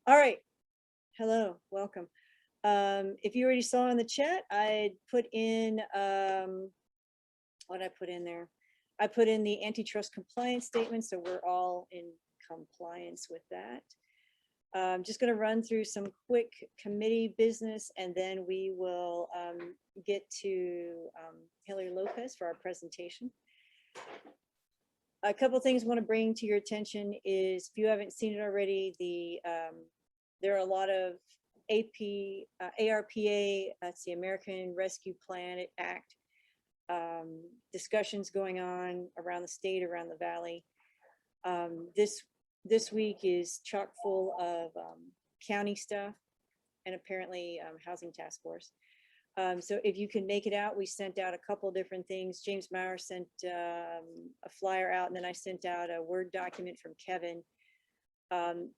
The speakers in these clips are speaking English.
All right. Hello, welcome. If you already saw in the chat, I put in what I put in there. I put in the antitrust compliance statement, so we're all in compliance with that. I'm just going to run through some quick committee business, and then we will get to Hillary Lopez for our presentation. A couple things I want to bring to your attention is, if you haven't seen it already, there are a lot of ARPA, that's the American Rescue Plan Act, discussions going on around the state, around the valley. This week is chock full of county stuff and apparently housing task force. So if you can make it out, we sent out a couple different things. James Maurer sent a flyer out, and then I sent out a Word document from Kevin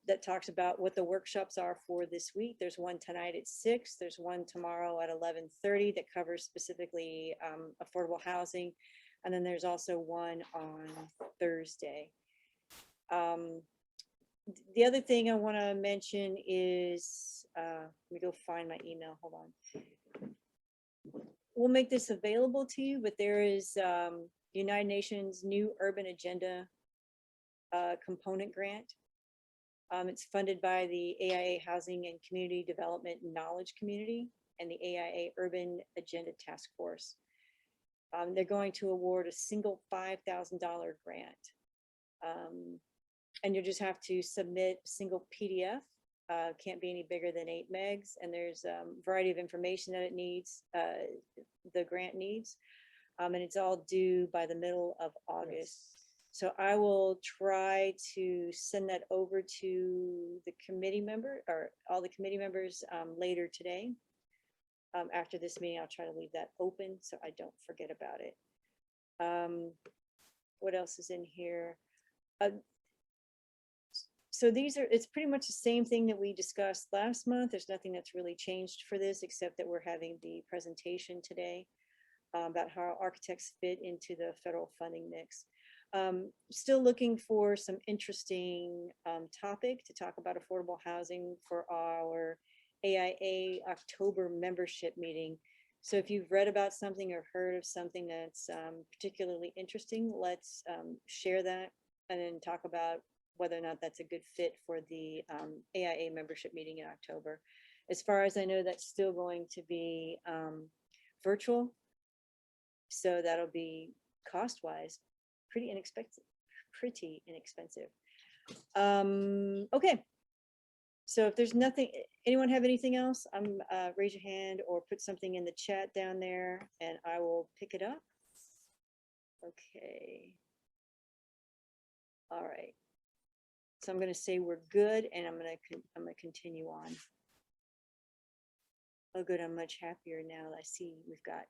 that talks about what the workshops are for this week. There's one tonight at 6. There's one tomorrow at 11:30 that covers specifically affordable housing. And then there's also one on Thursday. The other thing I want to mention is, let me go find my email. Hold on. We'll make this available to you, but there is United Nations New Urban Agenda component grant. It's funded by the AIA Housing and Community Development Knowledge Community and the AIA Urban Agenda Task Force. They're going to award a single $5,000 grant. And you just have to submit a single PDF. Can't be any bigger than 8 megs. And there's a variety of information that it needs, the grant needs. And it's all due by the middle of August. So I will try to send that over to the committee member, or all the committee members later today. After this meeting, I'll try to leave that open so I don't forget about it. What else is in here? So it's pretty much the same thing that we discussed last month. There's nothing that's really changed for this, except that we're having the presentation today about how architects fit into the federal funding mix. Still looking for some interesting topic to talk about affordable housing for our AIA October membership meeting. So if you've read about something or heard of something that's particularly interesting, let's share that and then talk about whether or not that's a good fit for the AIA membership meeting in October. As far as I know, that's still going to be virtual. So that'll be cost-wise pretty inexpensive. Okay. So if there's nothing, anyone have anything else? Raise your hand or put something in the chat down there and I will pick it up. Okay. All right. So I'm going to say we're good, and I'm going to continue on. Oh, good. I'm much happier now. I see we've got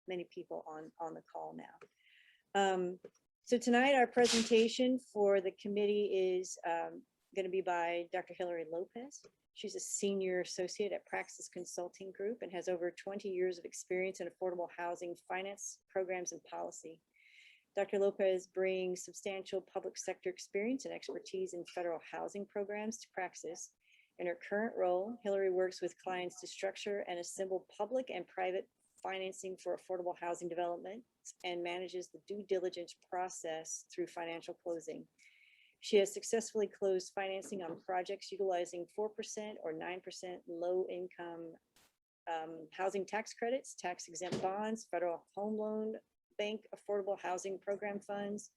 many people on the call now. So tonight our presentation for the committee is going to be by Dr. Hillary Lopez. She's a senior associate at Praxis Consulting Group and has over 20 years of experience in affordable housing finance programs and policy. Dr. Lopez brings substantial public sector experience and expertise in federal housing programs to Praxis. In her current role, Hillary works with clients to structure and assemble public and private financing for affordable housing development and manages the due diligence process through financial closing. She has successfully closed financing on projects utilizing 4% or 9% low-income housing tax credits, tax-exempt bonds, federal home loan bank affordable housing program funds,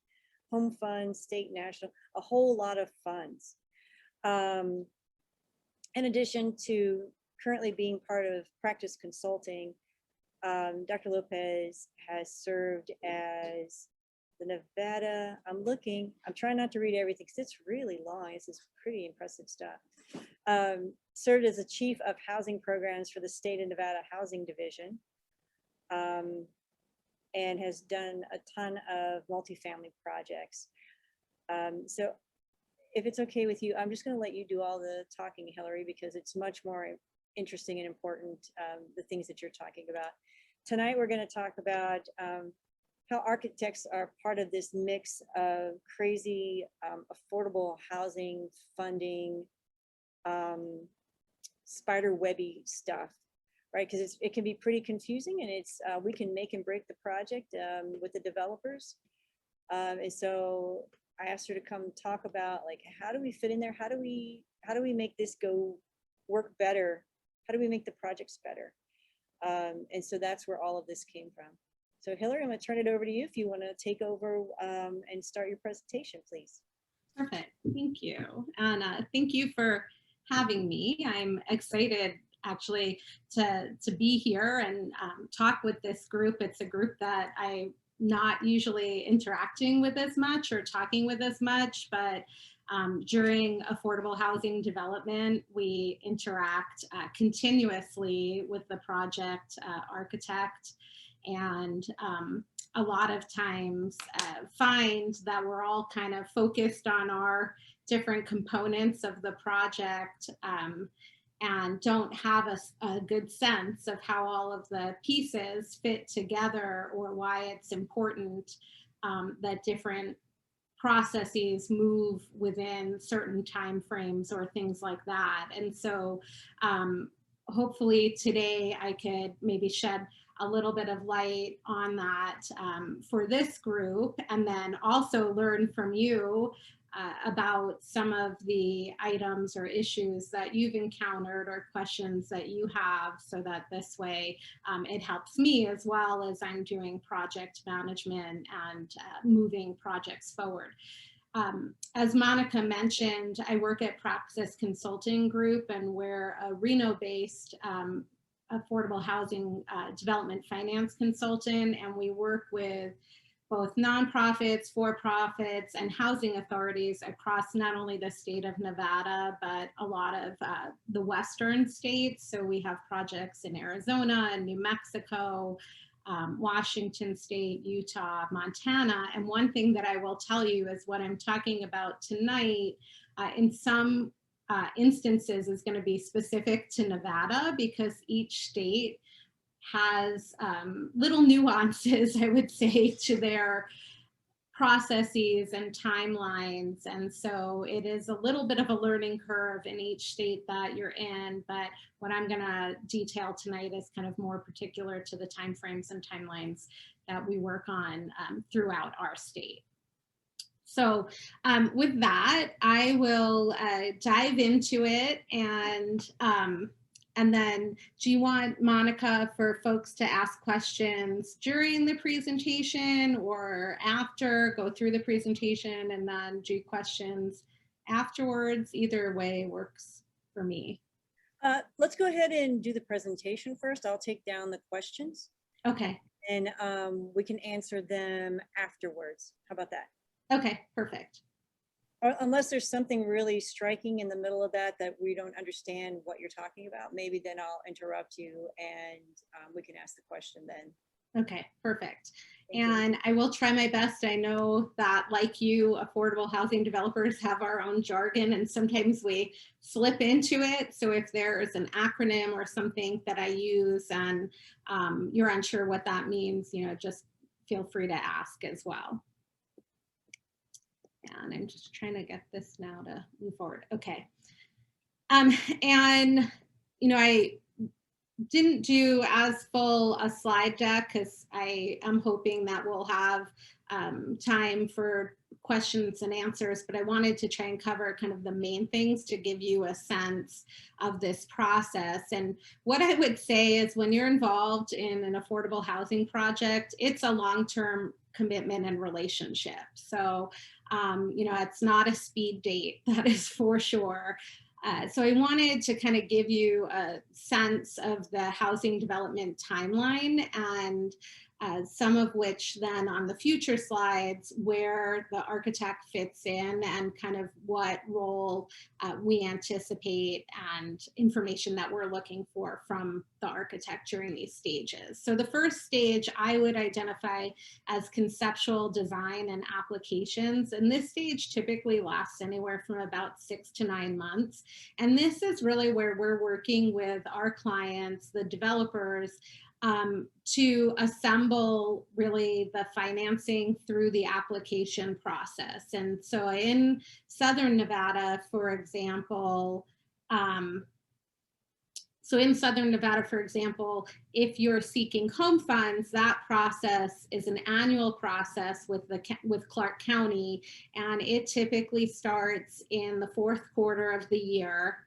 home funds, state, national, a whole lot of funds. In addition to currently being part of Practice Consulting, Dr. Lopez has served as the Nevada, I'm trying not to read everything because it's really long. This is pretty impressive stuff. Served as the chief of housing programs for the state of Nevada Housing Division. And has done a ton of multifamily projects. So if it's okay with you, I'm just going to let you do all the talking, Hillary, because it's much more interesting and important, the things that you're talking about. Tonight, we're going to talk about how architects are part of this mix of crazy affordable housing funding spider webby stuff, right? Because it can be pretty confusing, and we can make and break the project with the developers. And so I asked her to come talk about, like, how do we fit in there? How do we make this work better? How do we make the projects better? And so that's where all of this came from. So Hillary, I'm going to turn it over to you if you want to take over and start your presentation, please. Perfect. Thank you. And thank you for having me. I'm excited actually to be here and talk with this group. It's a group that I'm not usually interacting with as much or talking with as much, but during affordable housing development, we interact continuously with the project architect, and a lot of times find that we're all kind of focused on our different components of the project and don't have a good sense of how all of the pieces fit together, or why it's important that different processes move within certain time frames or things like that. And so hopefully today I could maybe shed a little bit of light on that for this group, and then also learn from you about some of the items or issues that you've encountered or questions that you have, so that this way it helps me as well as I'm doing project management and moving projects forward. As Monica mentioned, I work at Praxis Consulting Group, and we're a Reno-based affordable housing development finance consultant, and we work with both nonprofits, for-profits, and housing authorities across not only the state of Nevada, but a lot of the western states. So we have projects in Arizona and New Mexico, Washington State, Utah, Montana. And one thing that I will tell you is what I'm talking about tonight, in some instances is going to be specific to Nevada, because each state has little nuances, I would say, to their processes and timelines. And so it is a little bit of a learning curve in each state that you're in. But what I'm going to detail tonight is kind of more particular to the timeframes and timelines that we work on throughout our state. So with that, I will dive into it, and then do you want, Monica, for folks to ask questions during the presentation or after, go through the presentation and then do questions afterwards? Either way works for me. Let's go ahead and do the presentation first. I'll take down the questions. Okay. And we can answer them afterwards. How about that? Okay, perfect. Or unless there's something really striking in the middle of that we don't understand what you're talking about, maybe then I'll interrupt you and we can ask the question then. Okay, perfect. And I will try my best. I know that, like you, affordable housing developers have our own jargon, and sometimes we slip into it. So if there is an acronym or something that I use and you're unsure what that means, just feel free to ask as well. And I'm just trying to get this now to move forward. Okay. And, I didn't do as full a slide deck because I am hoping that we'll have time for questions and answers, but I wanted to try and cover kind of the main things to give you a sense of this process. And what I would say is, when you're involved in an affordable housing project, it's a long-term commitment and relationship. So, it's not a speed date, that is for sure. So I wanted to kind of give you a sense of the housing development timeline, and some of which then on the future slides, where the architect fits in and kind of what role we anticipate and information that we're looking for from the architect during these stages. So the first stage I would identify as conceptual design and applications. And this stage typically lasts anywhere from about 6 to 9 months. And this is really where we're working with our clients, the developers, to assemble really the financing through the application process. And so in Southern Nevada, for example, So in Southern Nevada, for example, if you're seeking home funds, that process is an annual process with Clark County, and it typically starts in the fourth quarter of the year,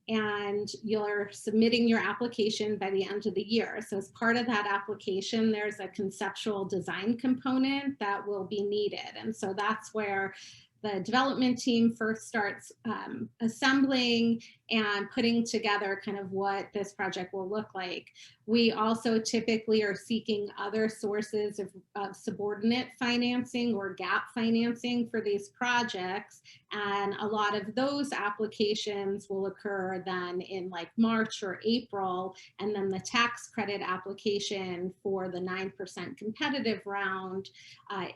and you're submitting your application by the end of the year. So as part of that application, there's a conceptual design component that will be needed. And so that's where the development team first starts assembling and putting together kind of what this project will look like. We also typically are seeking other sources of subordinate financing or gap financing for these projects. And a lot of those applications will occur then in like March or April. And then the tax credit application for the 9% competitive round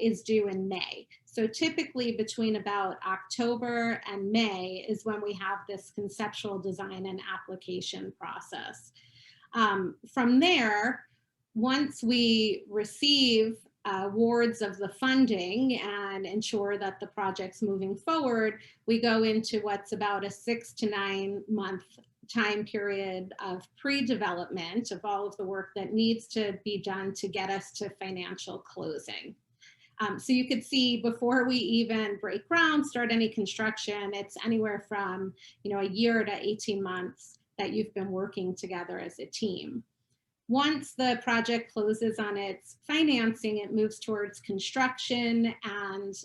is due in May. So typically between about October and May is when we have this conceptual design and application process. From there, once we receive awards of the funding and ensure that the project's moving forward, we go into what's about a 6 to 9 month time period of pre-development of all of the work that needs to be done to get us to financial closing. So you could see before we even break ground, start any construction, it's anywhere from a year to 18 months that you've been working together as a team. Once the project closes on its financing, it moves towards construction and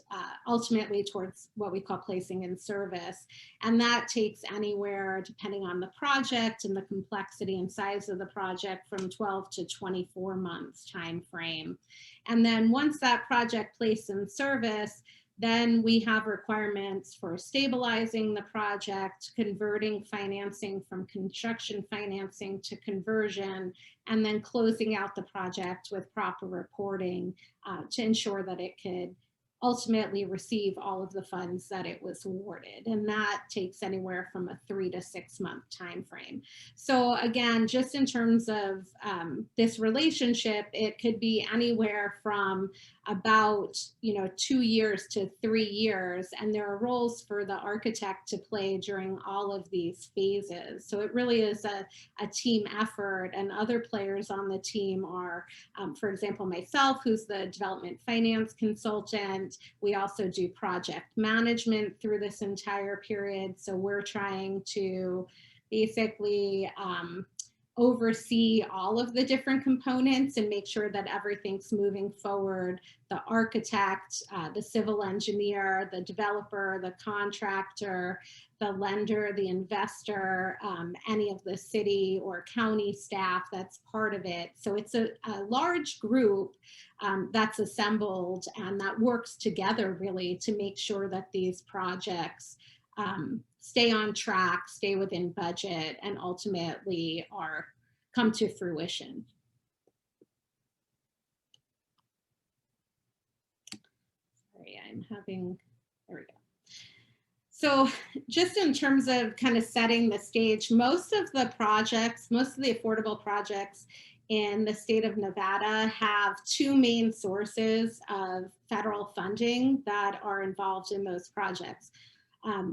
ultimately towards what we call placing in service. And that takes anywhere, depending on the project and the complexity and size of the project, from 12 to 24 months time frame. And then once that project placed in service, then we have requirements for stabilizing the project, converting financing from construction financing to conversion, and then closing out the project with proper reporting to ensure that it could ultimately receive all of the funds that it was awarded. And that takes anywhere from a 3 to 6 month time frame. So again, just in terms of this relationship, it could be anywhere from about 2 years to 3 years, and there are roles for the architect to play during all of these phases. So it really is a team effort, and other players on the team are, for example, myself, who's the development finance consultant. We also do project management through this entire period. So we're trying to basically oversee all of the different components and make sure that everything's moving forward. The architect, the civil engineer, the developer, the contractor, the lender, the investor, any of the city or county staff that's part of it. So it's a large group that's assembled and that works together really to make sure that these projects stay on track, stay within budget, and ultimately come to fruition. Sorry, there we go. So just in terms of kind of setting the stage, most of the affordable projects in the state of Nevada have 2 main sources of federal funding that are involved in those projects.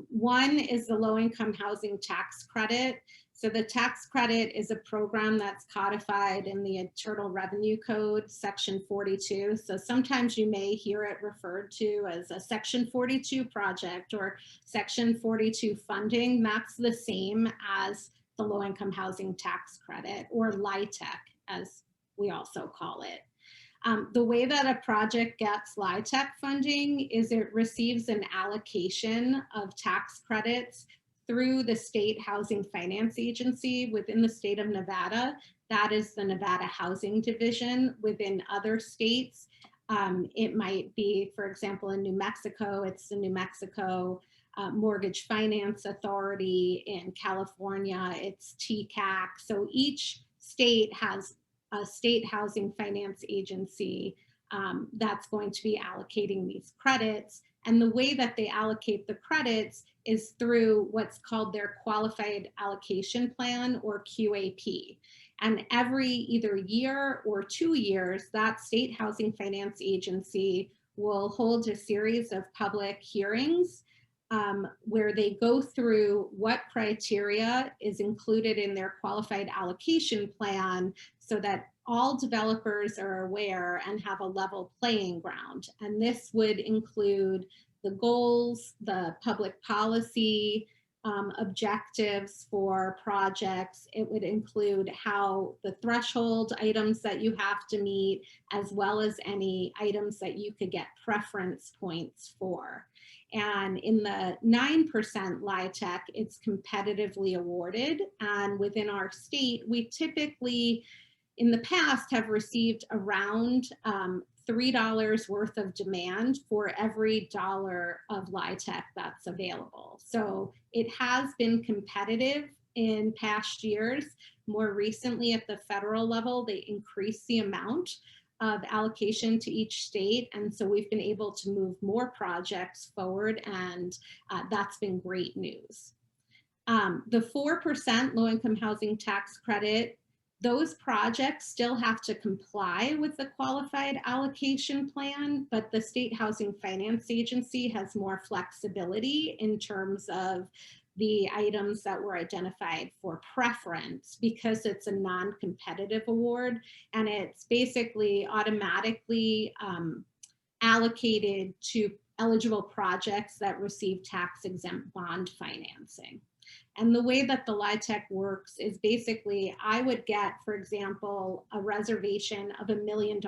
One is the low-income housing tax credit. So the tax credit is a program that's codified in the Internal Revenue Code, Section 42. So sometimes you may hear it referred to as a Section 42 project or Section 42 funding. That's the same as the low-income housing tax credit, or LIHTC, as we also call it. The way that a project gets LIHTC funding is it receives an allocation of tax credits through the State Housing Finance Agency within the state of Nevada. That is the Nevada Housing Division. Within other states, it might be, for example, in New Mexico, it's the New Mexico Mortgage Finance Authority. In California, it's TCAC. So each state has a state housing finance agency that's going to be allocating these credits. And the way that they allocate the credits is through what's called their Qualified Allocation Plan, or QAP. And every either year or 2 years, that state housing finance agency will hold a series of public hearings where they go through what criteria is included in their qualified allocation plan so that all developers are aware and have a level playing ground. And this would include the goals, the public policy, objectives for projects. It would include how the threshold items that you have to meet, as well as any items that you could get preference points for. And in the 9% LIHTC, it's competitively awarded. And within our state, we typically, in the past, have received around $3 worth of demand for every dollar of LIHTC that's available. So it has been competitive in past years. More recently at the federal level, they increased the amount of allocation to each state. And so we've been able to move more projects forward, and that's been great news. The 4% low-income housing tax credit, those projects still have to comply with the qualified allocation plan, but the State Housing Finance Agency has more flexibility in terms of the items that were identified for preference, because it's a non-competitive award, and it's basically automatically allocated to eligible projects that receive tax-exempt bond financing. And the way that the LIHTC works is basically I would get, for example, a reservation of $1 million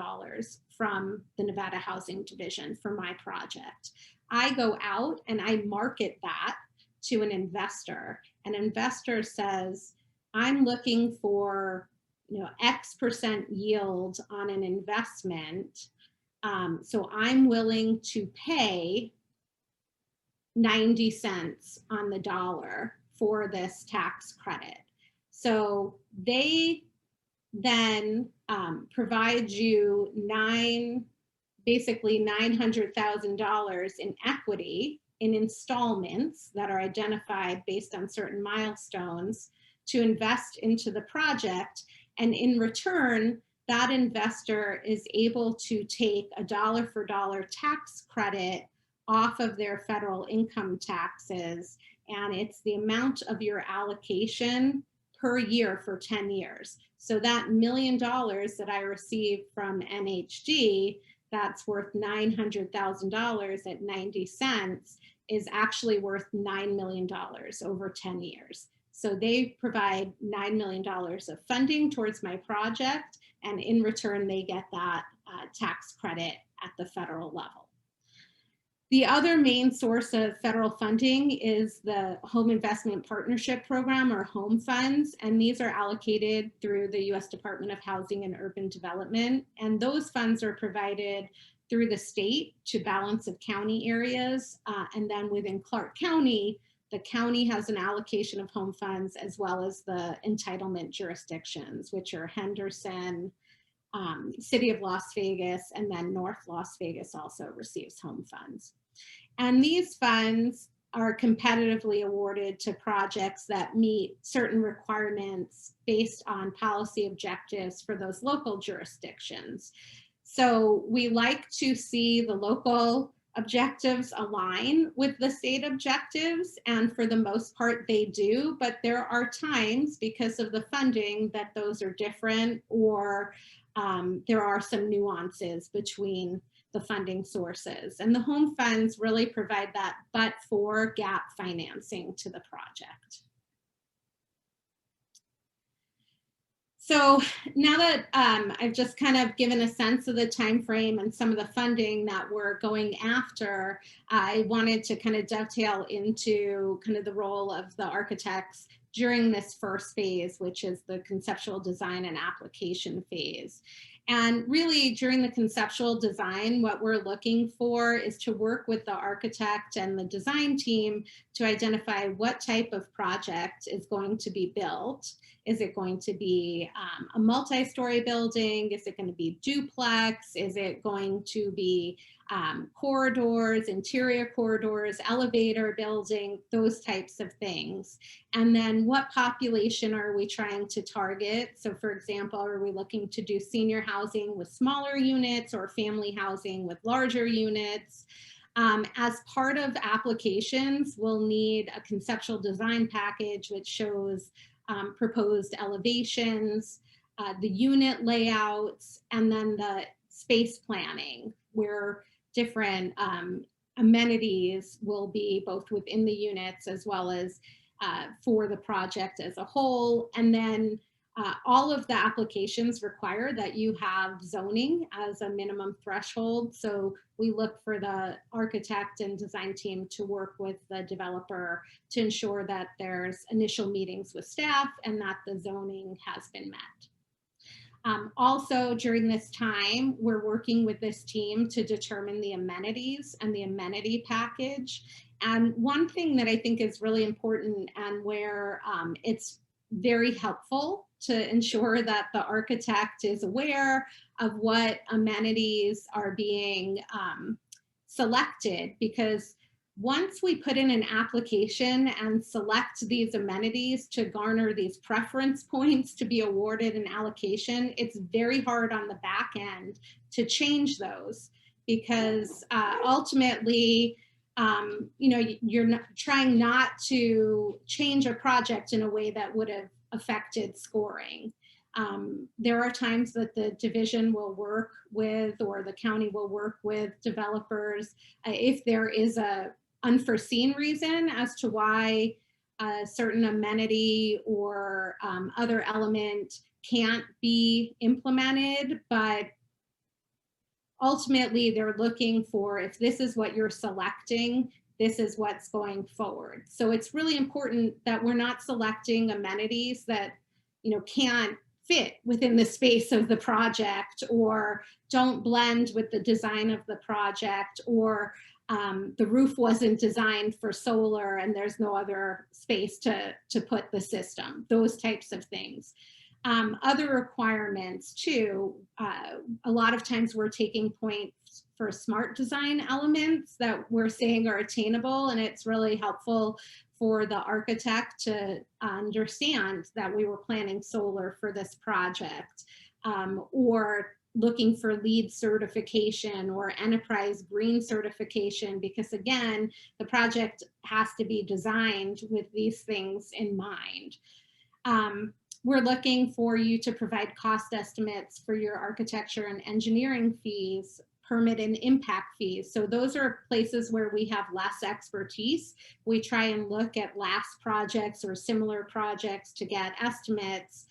from the Nevada Housing Division for my project. I go out and I market that to an investor. An investor says, I'm looking for X% yield on an investment. So I'm willing to pay 90 cents on the dollar for this tax credit. So they then provide you basically $900,000 in equity in installments that are identified based on certain milestones to invest into the project. And in return, that investor is able to take a dollar for dollar tax credit off of their federal income taxes. And it's the amount of your allocation per year for 10 years. So that $1 million that I received from NHD, that's worth $900,000 at 90 cents, is actually worth $9 million over 10 years. So they provide $9 million of funding towards my project, and in return, they get that tax credit at the federal level. The other main source of federal funding is the Home Investment Partnership Program, or HOME funds, and these are allocated through the U.S. Department of Housing and Urban Development, and those funds are provided through the state to balance of county areas, and then within Clark County, the county has an allocation of home funds, as well as the entitlement jurisdictions, which are Henderson, City of Las Vegas, and then North Las Vegas also receives home funds. And these funds are competitively awarded to projects that meet certain requirements based on policy objectives for those local jurisdictions. So we like to see the local objectives align with the state objectives, and for the most part they do, but there are times because of the funding that those are different, or there are some nuances between the funding sources. And the home funds really provide that but-for gap financing to the project. So now that I've just kind of given a sense of the time frame and some of the funding that we're going after, I wanted to kind of dovetail into kind of the role of the architects during this first phase, which is the conceptual design and application phase. And really during the conceptual design, what we're looking for is to work with the architect and the design team to identify what type of project is going to be built. Is it going to be a multi-story building? Is it going to be duplex? Is it going to be corridors, interior corridors, elevator building, those types of things? And then what population are we trying to target? So for example, are we looking to do senior housing with smaller units or family housing with larger units? As part of applications, we'll need a conceptual design package which shows proposed elevations, the unit layouts, and then the space planning, where different amenities will be both within the units as well as for the project as a whole. And then all of the applications require that you have zoning as a minimum threshold. So we look for the architect and design team to work with the developer to ensure that there's initial meetings with staff and that the zoning has been met. Also, during this time, we're working with this team to determine the amenities and the amenity package. And one thing that I think is really important and where it's very helpful to ensure that the architect is aware of what amenities are being selected, because once we put in an application and select these amenities to garner these preference points to be awarded an allocation, it's very hard on the back end to change those, because ultimately, you know, you're not, trying not to change a project in a way that would have affected scoring. There are times that the division will work with, or the county will work with developers if there is a unforeseen reason as to why a certain amenity or other element can't be implemented. But ultimately, they're looking for, if this is what you're selecting, this is what's going forward. So it's really important that we're not selecting amenities that, you know, can't fit within the space of the project, or don't blend with the design of the project, or the roof wasn't designed for solar and there's no other space to put the system, those types of things. Other requirements too, a lot of times we're taking points for smart design elements that we're saying are attainable, and it's really helpful for the architect to understand that we were planning solar for this project, or looking for LEED certification or enterprise green certification, because again, the project has to be designed with these things in mind. We're looking for you to provide cost estimates for your architecture and engineering fees, permit and impact fees. So those are places where we have less expertise. We try and look at last projects or similar projects to get estimates.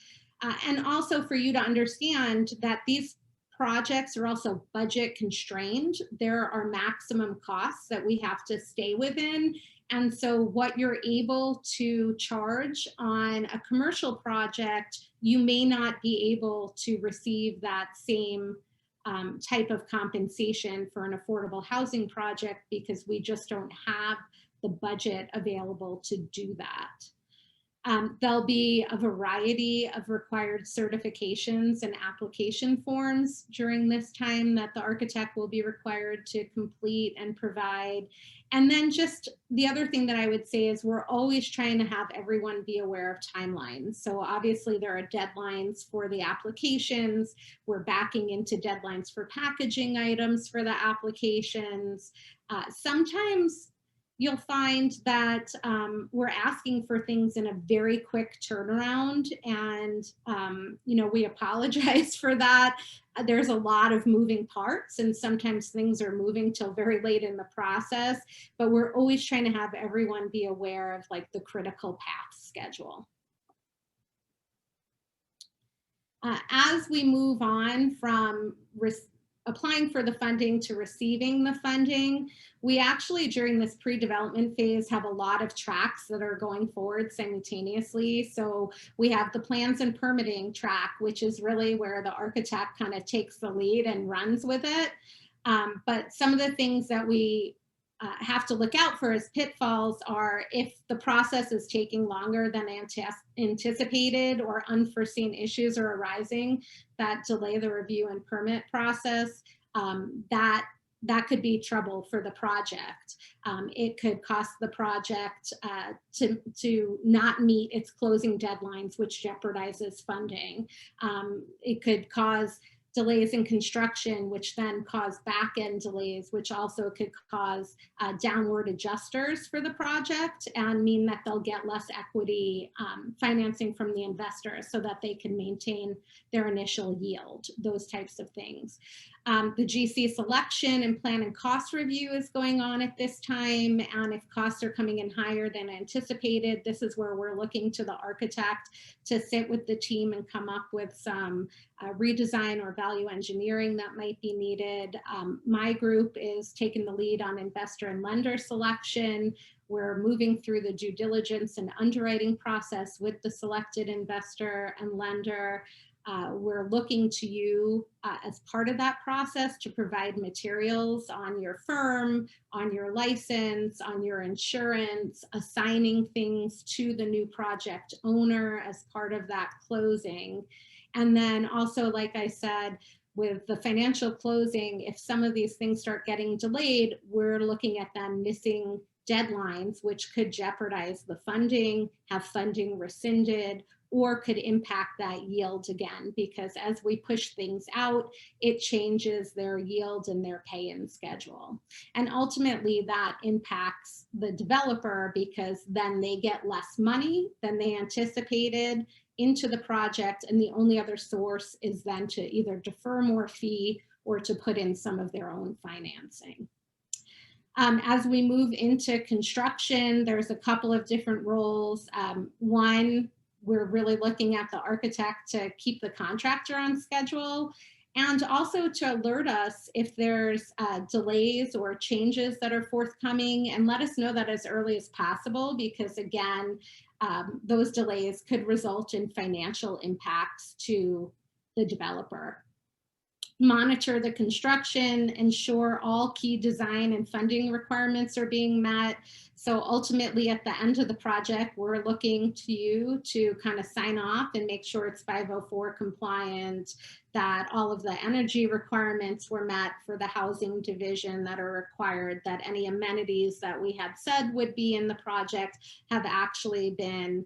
And also for you to understand that these projects are also budget constrained. There are maximum costs that we have to stay within. And so what you're able to charge on a commercial project, you may not be able to receive that same type of compensation for an affordable housing project, because we just don't have the budget available to do that. There'll be a variety of required certifications and application forms during this time that the architect will be required to complete and provide. And then just the other thing that I would say is we're always trying to have everyone be aware of timelines. So obviously there are deadlines for the applications. We're backing into deadlines for packaging items for the applications. Sometimes you'll find that we're asking for things in a very quick turnaround, and you know, we apologize for that. There's a lot of moving parts, and sometimes things are moving till very late in the process, but we're always trying to have everyone be aware of like the critical path schedule. As we move on from applying for the funding to receiving the funding, we actually during this pre-development phase have a lot of tracks that are going forward simultaneously. So we have the plans and permitting track, which is really where the architect kind of takes the lead and runs with it. But some of the things that we have to look out for as pitfalls are if the process is taking longer than anticipated, or unforeseen issues are arising that delay the review and permit process, that could be trouble for the project. It could cost the project to not meet its closing deadlines, which jeopardizes funding. It could cause delays in construction, which then cause back-end delays, which also could cause downward adjusters for the project and mean that they'll get less equity financing from the investors so that they can maintain their initial yield, those types of things. The GC selection and plan and cost review is going on at this time, and if costs are coming in higher than anticipated, this is where we're looking to the architect to sit with the team and come up with some redesign or value engineering that might be needed. My group is taking the lead on investor and lender selection. We're moving through the due diligence and underwriting process with the selected investor and lender. We're looking to you as part of that process to provide materials on your firm, on your license, on your insurance, assigning things to the new project owner as part of that closing. And then also, like I said, with the financial closing, if some of these things start getting delayed, we're looking at them missing deadlines, which could jeopardize the funding, have funding rescinded, or could impact that yield again, because as we push things out, it changes their yield and their pay-in schedule. And ultimately that impacts the developer because then they get less money than they anticipated into the project, and the only other source is then to either defer more fee or to put in some of their own financing. As we move into construction, there's a couple of different roles. One, we're really looking at the architect to keep the contractor on schedule, and also to alert us if there's delays or changes that are forthcoming, and let us know that as early as possible, because again, those delays could result in financial impacts to the developer. Monitor the construction, ensure all key design and funding requirements are being met. So ultimately at the end of the project, we're looking to you to kind of sign off and make sure it's 504 compliant, that all of the energy requirements were met for the housing division that are required, that any amenities that we had said would be in the project have actually been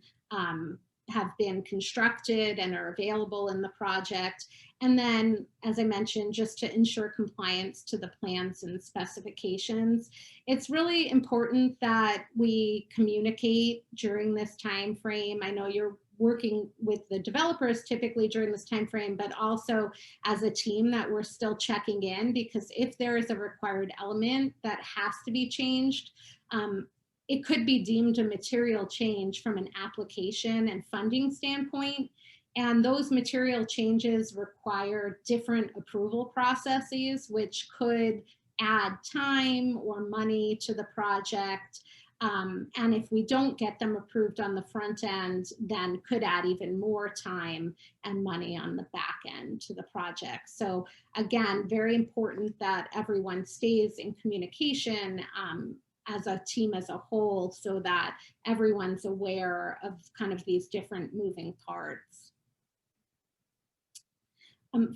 constructed and are available in the project. And then, as I mentioned, just to ensure compliance to the plans and specifications. It's really important that we communicate during this time frame. I know you're working with the developers typically during this time frame, but also as a team that we're still checking in, because if there is a required element that has to be changed, it could be deemed a material change from an application and funding standpoint. And those material changes require different approval processes, which could add time or money to the project. And if we don't get them approved on the front end, then could add even more time and money on the back end to the project. So again, very important that everyone stays in communication as a team as a whole, so that everyone's aware of kind of these different moving parts.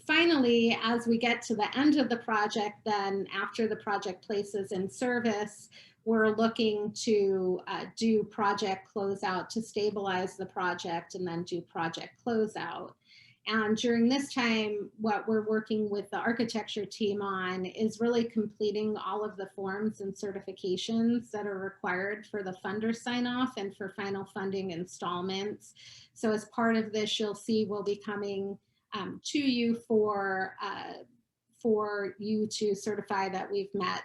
Finally, as we get to the end of the project, then after the project places in service, we're looking to do project closeout to stabilize the project, and then do project closeout. And during this time, what we're working with the architecture team on is really completing all of the forms and certifications that are required for the funder sign off and for final funding installments. So as part of this, you'll see we'll be coming to you for you to certify that we've met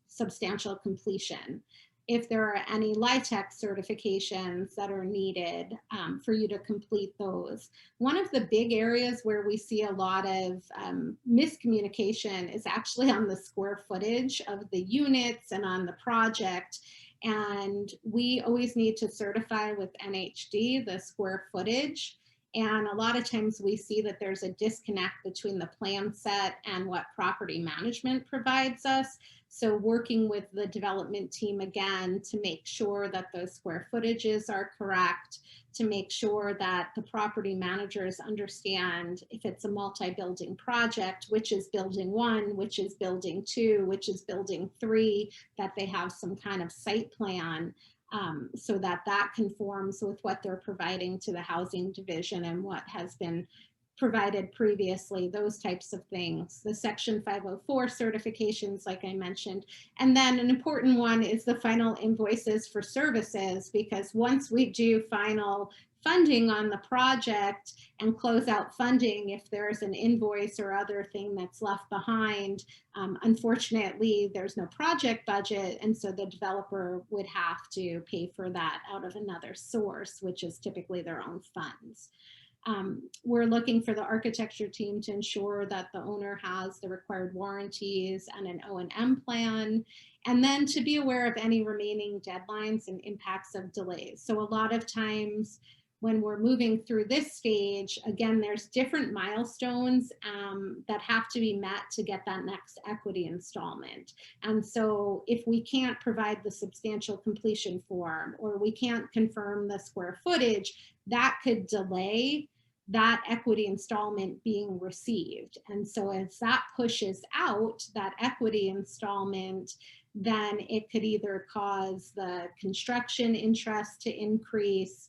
substantial completion. If there are any LIHTC certifications that are needed for you to complete those. One of the big areas where we see a lot of miscommunication is actually on the square footage of the units and on the project. And we always need to certify with NHD the square footage. And a lot of times we see that there's a disconnect between the plan set and what property management provides us. So working with the development team again to make sure that those square footages are correct, to make sure that the property managers understand if it's a multi-building project, which is building 1, which is building 2, which is building 3, that they have some kind of site plan. So that that conforms with what they're providing to the housing division and what has been provided previously, those types of things. The Section 504 certifications, like I mentioned. And then an important one is the final invoices for services, because once we do final funding on the project and close out funding, if there's an invoice or other thing that's left behind, unfortunately, there's no project budget. And so the developer would have to pay for that out of another source, which is typically their own funds. We're looking for the architecture team to ensure that the owner has the required warranties and an O&M plan, and then to be aware of any remaining deadlines and impacts of delays. So a lot of times when we're moving through this stage, again, there's different milestones that have to be met to get that next equity installment. And so if we can't provide the substantial completion form, or we can't confirm the square footage, that could delay that equity installment being received. And so as that pushes out that equity installment, then it could either cause the construction interest to increase.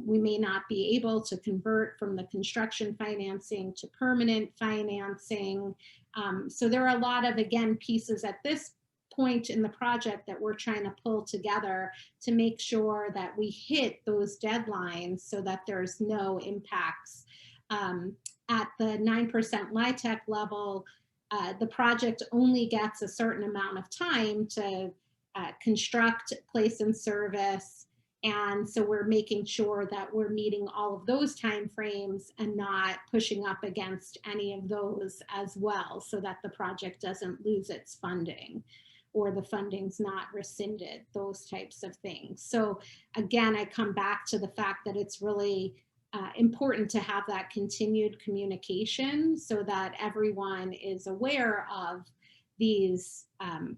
We may not be able to convert from the construction financing to permanent financing. So there are a lot of, again, pieces at this point in the project that we're trying to pull together to make sure that we hit those deadlines so that there's no impacts. At the 9% LIHTC level, the project only gets a certain amount of time to construct, place in service. And so we're making sure that we're meeting all of those timeframes and not pushing up against any of those as well, so that the project doesn't lose its funding or the funding's not rescinded, those types of things. So again, I come back to the fact that it's really important to have that continued communication so that everyone is aware of these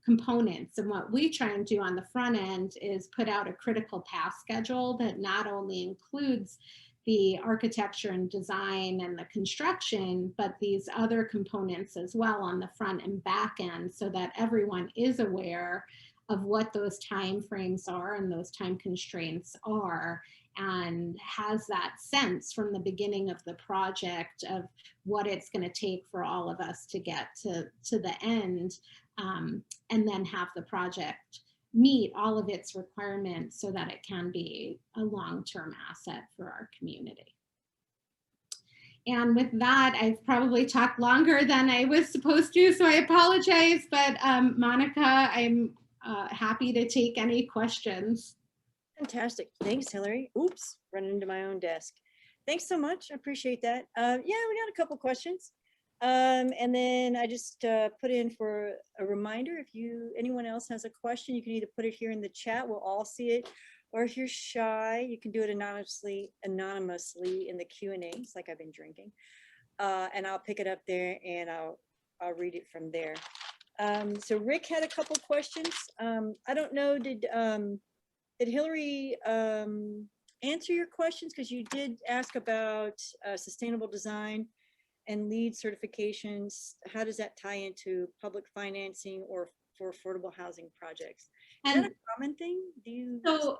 components. And what we try and do on the front end is put out a critical path schedule that not only includes the architecture and design and the construction, but these other components as well on the front and back end, so that everyone is aware of what those time frames are and those time constraints are, and has that sense from the beginning of the project of what it's going to take for all of us to get to the end, and then have the project meet all of its requirements so that it can be a long-term asset for our community. And with that, I've probably talked longer than I was supposed to, so I apologize, but Monica, I'm happy to take any questions. Fantastic. Thanks, Hillary. Oops, running into my own desk. Thanks so much. I appreciate that. Yeah, we got a couple questions. And then I just put in for a reminder, if anyone else has a question, you can either put it here in the chat, we'll all see it, or if you're shy, you can do it anonymously in the Q&As, like I've been drinking. And I'll pick it up there and I'll read it from there. So Rick had a couple questions. I don't know, did Hillary answer your questions? Because you did ask about sustainable design and LEED certifications. How does that tie into public financing or for affordable housing projects? Is that a common thing? So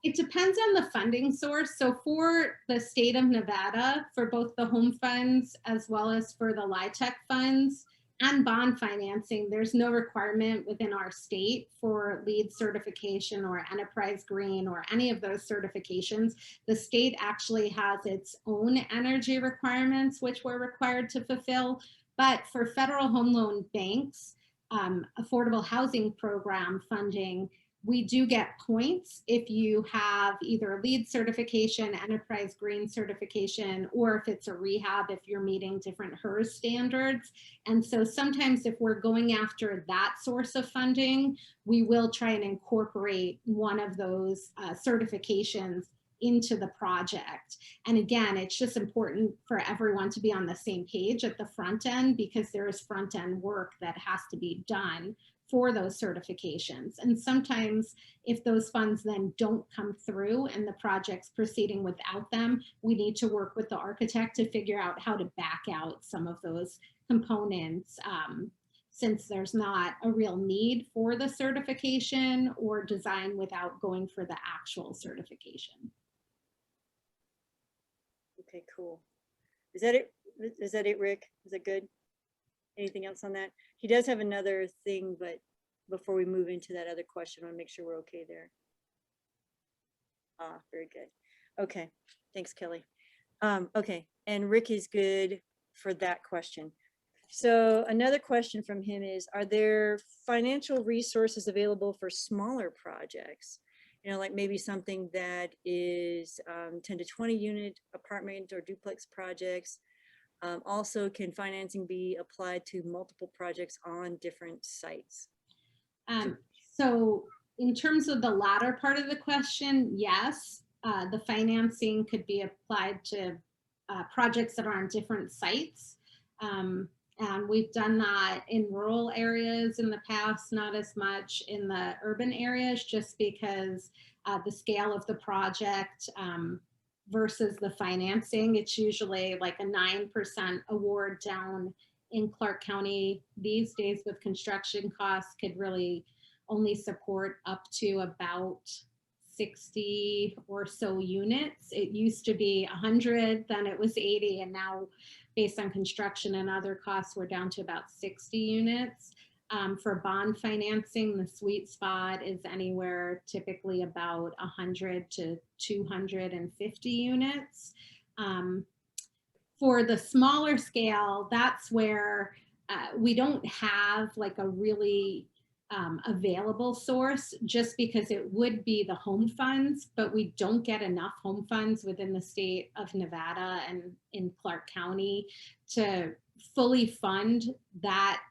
it depends on the funding source. So for the state of Nevada, for both the home funds as well as for the LIHTC funds and bond financing, there's no requirement within our state for LEED certification or Enterprise Green or any of those certifications. The state actually has its own energy requirements, which we're required to fulfill. But for federal home loan banks, affordable housing program funding, we do get points if you have either LEED certification, Enterprise Green certification, or if it's a rehab, if you're meeting different HERS standards. And so sometimes if we're going after that source of funding, we will try and incorporate one of those certifications into the project. And again, it's just important for everyone to be on the same page at the front end, because there is front end work that has to be done for those certifications. And sometimes if those funds then don't come through and the project's proceeding without them, we need to work with the architect to figure out how to back out some of those components, since there's not a real need for the certification or design without going for the actual certification. Okay, cool. Is that it? Is that it, Rick? Is that good? Anything else on that? He does have another thing, but before we move into that other question, I want to make sure we're okay there. Ah, very good. Okay, thanks, Kelly. Okay, and Rick is good for that question. So another question from him is, are there financial resources available for smaller projects? You know, like maybe something that is 10 to 20 unit apartment or duplex projects. Also, can financing be applied to multiple projects on different sites? So in terms of the latter part of the question, yes, the financing could be applied to projects that are on different sites. And we've done that in rural areas in the past, not as much in the urban areas, just because the scale of the project versus the financing, it's usually like a 9% award down in Clark County these days with construction costs could really only support up to about 60 or so units. It used to be 100, then it was 80, and now based on construction and other costs, we're down to about 60 units. For bond financing, the sweet spot is anywhere typically about 100 to 250 units. For the smaller scale, that's where we don't have like a really available source, just because it would be the home funds, but we don't get enough home funds within the state of Nevada and in Clark County to fully fund that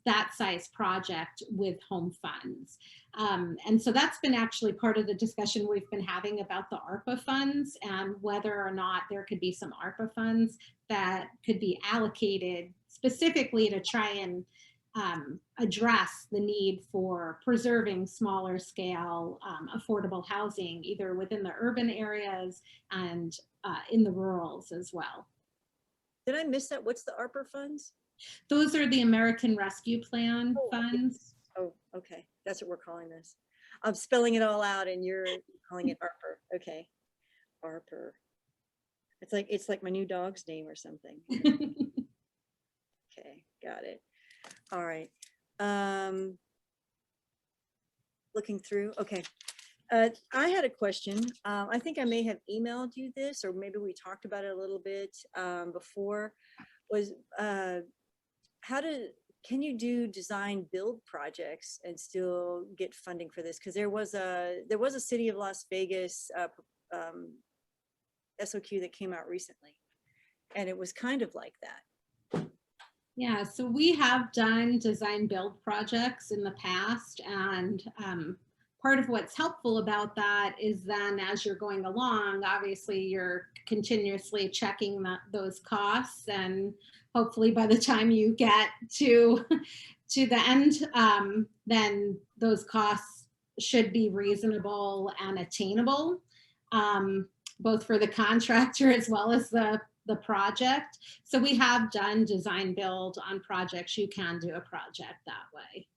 that size project with home funds. And so that's been actually part of the discussion we've been having about the ARPA funds and whether or not there could be some ARPA funds that could be allocated specifically to try and address the need for preserving smaller scale affordable housing, either within the urban areas and in the rurals as well. Did I miss that? What's the ARPA funds? Those are the American Rescue Plan funds. Oh, okay. That's what we're calling this. I'm spelling it all out and you're calling it ARPA. Okay. ARPA. It's like my new dog's name or something. Okay, got it. All right. Looking through. Okay. I had a question. I think I may have emailed you this, or maybe we talked about it a little bit before. Was can you do design build projects and still get funding for this? Because there was a City of Las Vegas SOQ that came out recently, and it was kind of like that. Yeah, so we have done design build projects in the past, and part of what's helpful about that is then as you're going along, obviously you're continuously checking those costs, and hopefully by the time you get to the end, then those costs should be reasonable and attainable, both for the contractor as well as the project. So we have done design build on projects. You can do a project that way.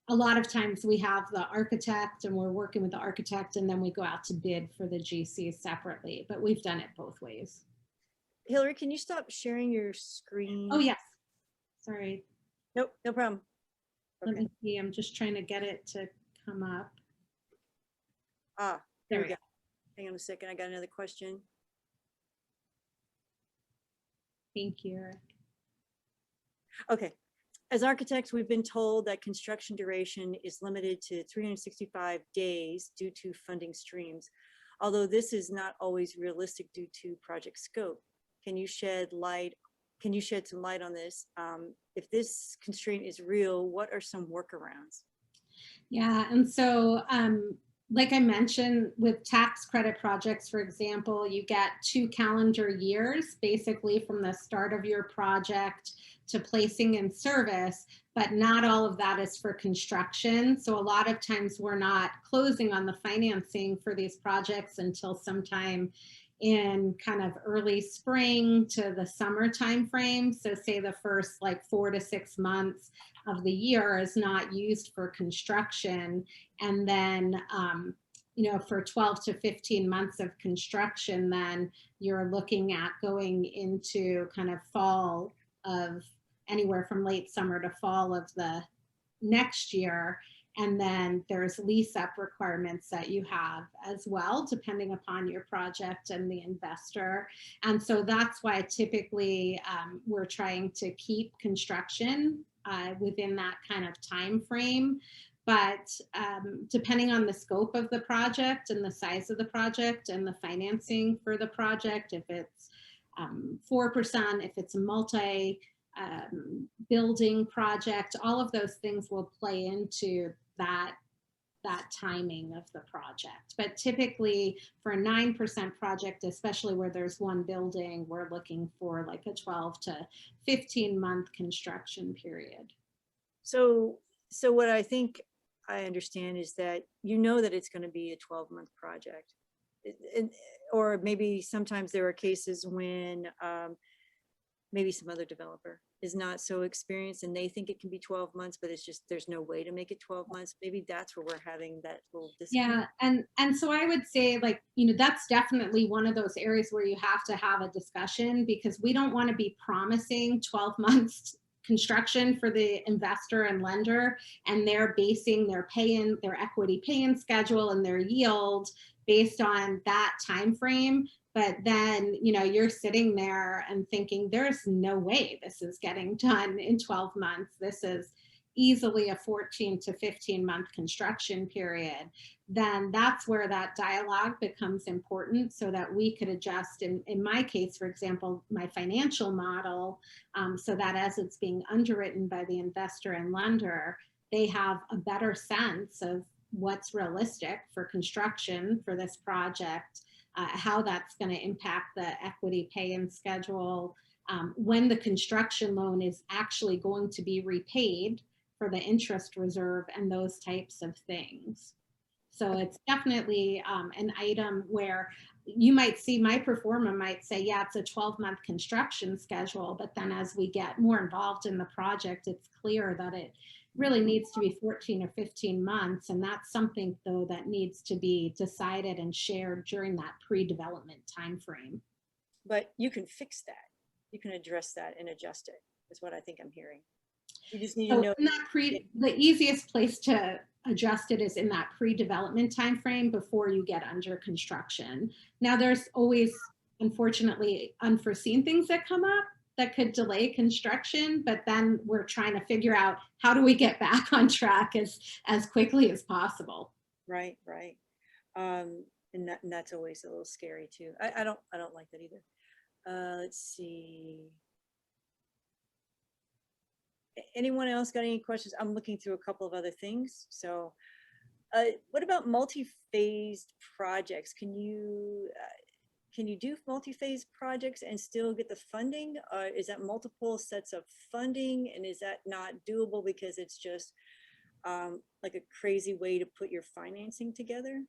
A lot of times we have the architect and we're working with the architect, and then we go out to bid for the GC separately, but we've done it both ways. Hillary, can you stop sharing your screen? Oh, yes. Sorry. Nope, no problem. Okay. Let me see. I'm just trying to get it to come up. Ah, there we go. Hang on a second. I got another question. Thank you, Eric. Okay. As architects, we've been told that construction duration is limited to 365 days due to funding streams, although this is not always realistic due to project scope. Can you shed some light on this? If this constraint is real, what are some workarounds? Yeah, and so like I mentioned, with tax credit projects, for example, you get 2 calendar years, basically from the start of your project to placing in service, but not all of that is for construction. So a lot of times we're not closing on the financing for these projects until sometime in kind of early spring to the summer time frame. So say the first like 4 to 6 months of the year is not used for construction. And then for 12 to 15 months of construction, then you're looking at going into kind of fall of anywhere from late summer to fall of the next year. And then there's lease up requirements that you have as well, depending upon your project and the investor. And so that's why typically we're trying to keep construction within that kind of time frame. But depending on the scope of the project and the size of the project and the financing for the project, if it's 4%, if it's a multi building project, all of those things will play into that timing of the project. But typically for a 9% project, especially where there's one building, we're looking for like a 12 to 15 month construction period. So what I think I understand is that that it's going to be a 12-month project. Or maybe sometimes there are cases when maybe some other developer is not so experienced and they think it can be 12 months, but it's just, there's no way to make it 12 months. Maybe that's where we're having that little disconnect. Yeah, and so I would say, like, that's definitely one of those areas where you have to have a discussion, because we don't want to be promising 12 months construction for the investor and lender, and they're basing their equity pay-in schedule and their yield based on that time frame. But then, you're sitting there and thinking, there's no way this is getting done in 12 months. This is easily a 14 to 15 month construction period. Then that's where that dialogue becomes important, so that we could adjust, in my case, for example, my financial model, so that as it's being underwritten by the investor and lender, they have a better sense of what's realistic for construction for this project, how that's going to impact the equity pay-in schedule, when the construction loan is actually going to be repaid for the interest reserve, and those types of things. So it's definitely an item where you might see, my performer might say, yeah, it's a 12-month construction schedule, but then as we get more involved in the project, it's clear that it really needs to be 14 or 15 months. And that's something, though, that needs to be decided and shared during that pre-development time frame. But you can fix that. You can address that and adjust it, is what I think I'm hearing. You just need to know. The easiest place to adjust it is in that pre-development time frame before you get under construction. Now, there's always, unfortunately, unforeseen things that come up that could delay construction, but then we're trying to figure out, how do we get back on track as quickly as possible? Right. And that's always a little scary too. I don't like that either. Let's see. Anyone else got any questions? I'm looking through a couple of other things. So what about multi-phased projects? Can you do multi-phase projects and still get the funding? Is that multiple sets of funding? And is that not doable because it's just like a crazy way to put your financing together?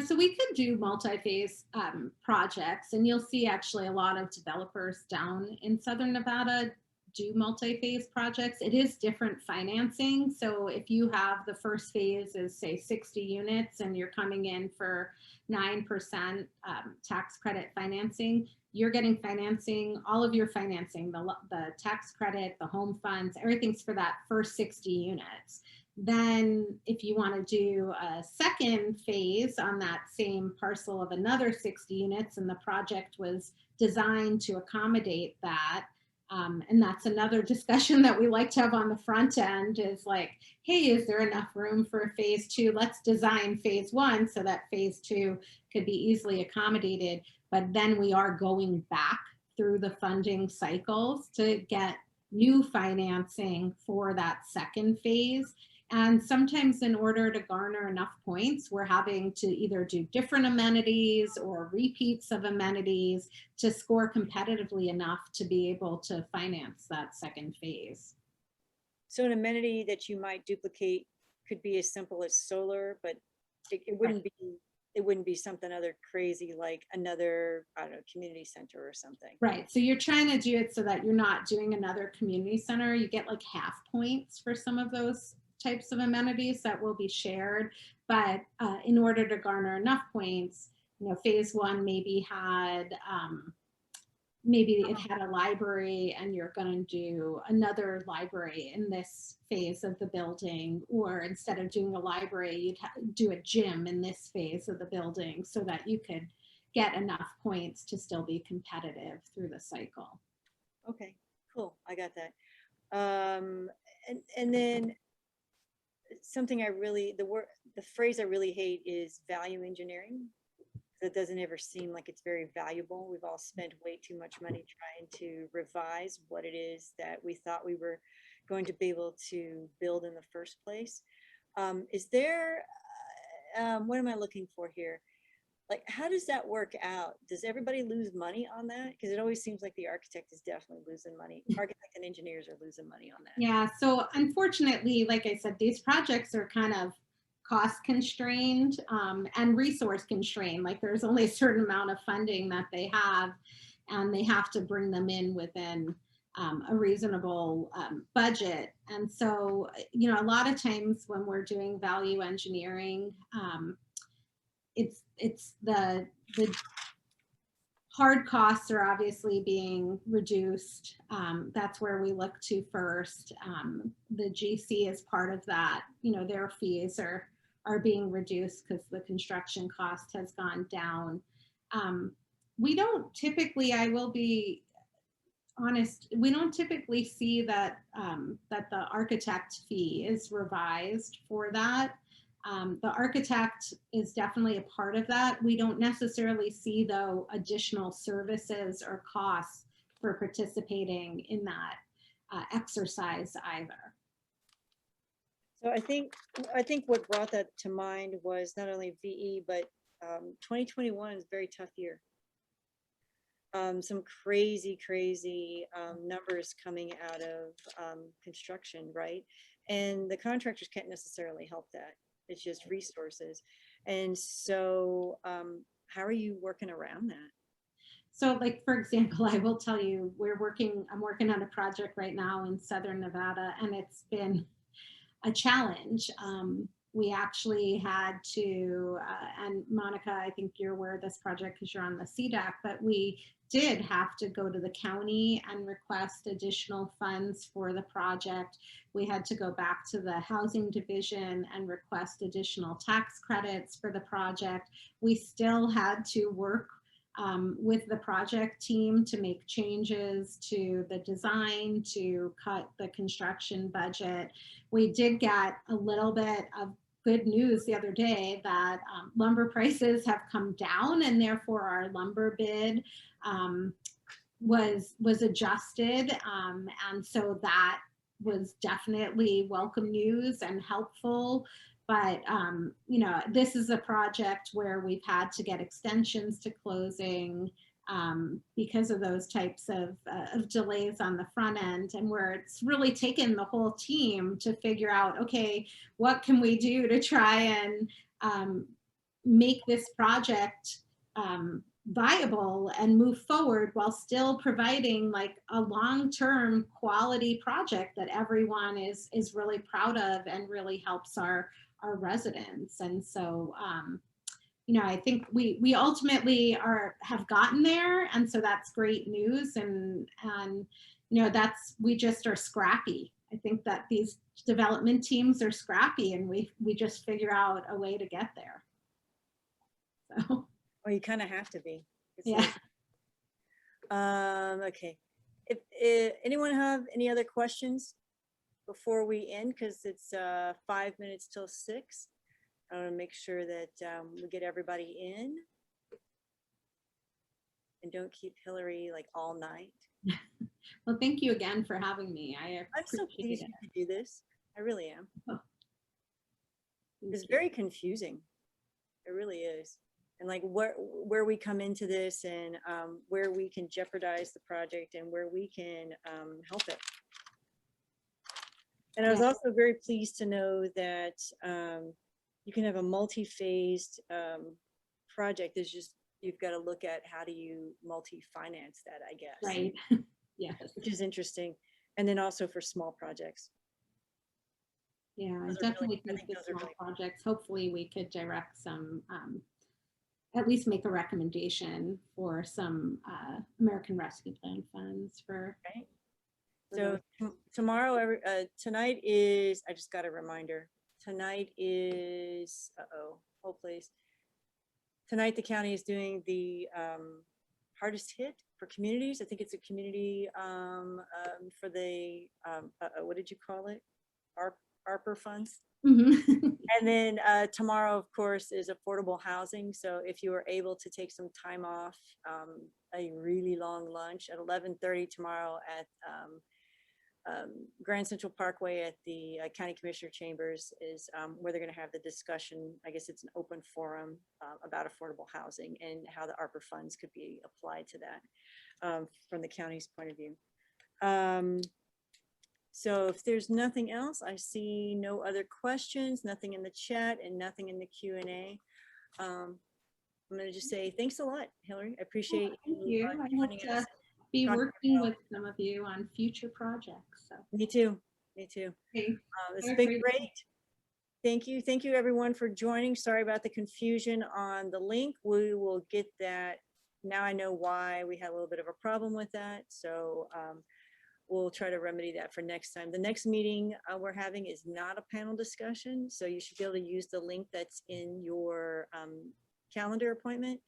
So we could do multi-phase projects, and you'll see actually a lot of developers down in Southern Nevada do multi-phase projects. It is different financing. So if you have the first phase is, say, 60 units and you're coming in for 9% tax credit financing, you're getting financing, all of your financing, the tax credit, the home funds, everything's for that first 60 units. Then if you want to do a second phase on that same parcel of another 60 units, and the project was designed to accommodate that, and that's another discussion that we like to have on the front end, is like, hey, is there enough room for a phase 2? Let's design phase 1 so that phase 2 could be easily accommodated. But then we are going back through the funding cycles to get new financing for that second phase. And sometimes in order to garner enough points, we're having to either do different amenities or repeats of amenities to score competitively enough to be able to finance that second phase. So an amenity that you might duplicate could be as simple as solar, but it wouldn't be something other crazy like another, I don't know, community center or something. Right. So you're trying to do it so that you're not doing another community center. You get like half points for some of those types of amenities that will be shared, But in order to garner enough points, phase one maybe it had a library and you're going to do another library in this phase of the building, or instead of doing a library, you'd do a gym in this phase of the building so that you could get enough points to still be competitive through the cycle. Okay, cool. I got that. And then something the phrase I really hate is value engineering. That doesn't ever seem like it's very valuable. We've all spent way too much money trying to revise what it is that we thought we were going to be able to build in the first place. Is there, what am I looking for here? Like, how does that work out? Does everybody lose money on that? Because it always seems like the architect is definitely losing money. Architect and engineers are losing money on that. Yeah, so unfortunately, like I said, these projects are kind of cost constrained and resource constrained. Like there's only a certain amount of funding that they have, and they have to bring them in within a reasonable budget. And so, a lot of times when we're doing value engineering, it's the hard costs are obviously being reduced. That's where we look to first. The GC is part of that. Their fees are being reduced because the construction cost has gone down. We don't typically, I will be honest, we don't typically see that that the architect fee is revised for that. The architect is definitely a part of that. We don't necessarily see, though, additional services or costs for participating in that exercise either. So I think what brought that to mind was not only VE, but 2021 is a very tough year. Some crazy numbers coming out of construction, right? And the contractors can't necessarily help that. It's just resources. And so how are you working around that? So like, for example, I will tell you, I'm working on a project right now in Southern Nevada, and it's been a challenge. We actually had to, and Monica, I think you're aware of this project because you're on the CDAC, but we did have to go to the county and request additional funds for the project. We had to go back to the housing division and request additional tax credits for the project. We still had to work with the project team to make changes to the design, to cut the construction budget. We did get a little bit of good news the other day that lumber prices have come down, and therefore our lumber bid was adjusted, and so that was definitely welcome news and helpful. But this is a project where we've had to get extensions to closing because of those types of delays on the front end, and where it's really taken the whole team to figure out, okay, what can we do to try and make this project viable and move forward while still providing like a long-term quality project that everyone is really proud of and really helps our residents. And so I think we ultimately have gotten there, and so that's great news. And we just are scrappy. I think that these development teams are scrappy, and we just figure out a way to get there. So. Well, you kind of have to be. It's yeah. Okay. If anyone have any other questions before we end, because it's 5 minutes till 6. I want to make sure that we get everybody in and don't keep Hillary like all night. Well, thank you again for having me. I'm so pleased you could do this. I really am. Oh. It's very confusing. It really is. And like where we come into this, and where we can jeopardize the project, and where we can help it. And I was also very pleased to know that you can have a multi-phased project. It's just, you've got to look at how do you multi-finance that, I guess. Right. Yes. Which is interesting. And then also for small projects. Yeah, I Those are definitely I think the those are small really, projects, hopefully we could direct some, at least make a recommendation for some American Rescue Plan funds right? for So those. tomorrow, tonight is, I just got a reminder. Tonight is, hold please. Tonight, the county is doing the hardest hit for communities. I think it's a community for the, what did you call it? ARPA funds. Mhm. And then tomorrow, of course, is affordable housing. So if you are able to take some time off, a really long lunch at 11:30 tomorrow at Grand Central Parkway at the County Commissioner Chambers is where they're going to have the discussion. I guess it's an open forum about affordable housing and how the ARPA funds could be applied to that from the county's point of view. So if there's nothing else, I see no other questions, nothing in the chat and nothing in the Q&A. I'm going to just say thanks a lot, Hillary. I appreciate Thank you you. I hope joining to us. be Talking working about, with some of you on future projects. So, me too. Me too. okay. It's Have a been great great. Thank you. Thank you everyone for joining. Sorry about the confusion on the link. We will get that. Now I know why we had a little bit of a problem with that. So we'll try to remedy that for next time. The next meeting we're having is not a panel discussion. So you should be able to use the link that's in your calendar appointment.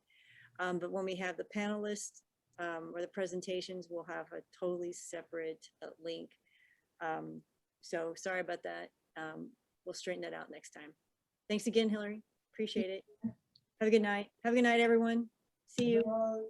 But when we have the panelists or the presentations, we'll have a totally separate link. So sorry about that. We'll straighten that out next time. Thanks again, Hillary. Appreciate it. Have a good night. Have a good night, everyone. See you.